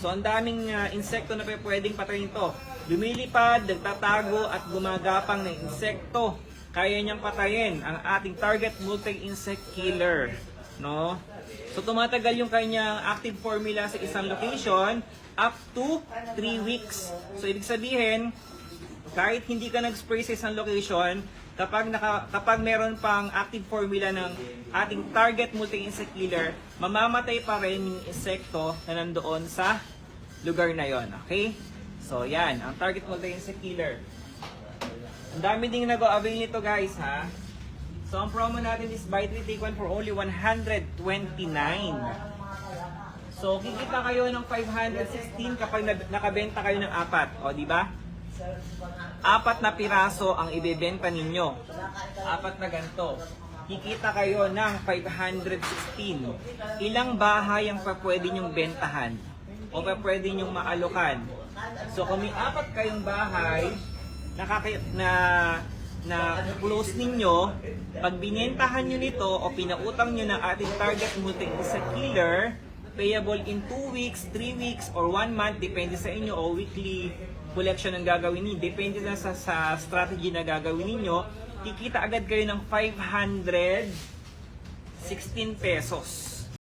So ang daming insekto na pwedeng patayin to. Lumilipad, nagtatago at gumagapang ng insekto. Kaya niyang patayin ang ating target multi-insect killer, no? So tumatagal yung kanyang active formula sa isang location up to 3 weeks. So ibig sabihin, kahit hindi ka nag-spray sa isang location, kapag meron pang active formula ng ating target multi-insect killer, mamamatay pa rin yung insekto na nandoon sa lugar na yon. Okay? So yan, ang target multi-insect killer. Ang dami ding nag-avail nito guys ha. So ang promo natin is buy 3 take 1 for only 129. So kikita kayo ng 516 kapag nakabenta kayo ng 4, o di ba? 4 na piraso ang ibebenta ninyo. 4 na ganito. Kikita kayo ng 516. Ilang bahay ang pwede nyong bentahan o pwede nyong maalokan? So kung may 4 kayong bahay na close ninyo, pag binentahan nyo nito o pinautang nyo ng ating target multi-insect killer, payable in 2 weeks, 3 weeks, or 1 month, depende sa inyo, o weekly collection ang gagawin ninyo, depende na sa strategy na gagawin ninyo, kikita agad kayo ng 516 pesos.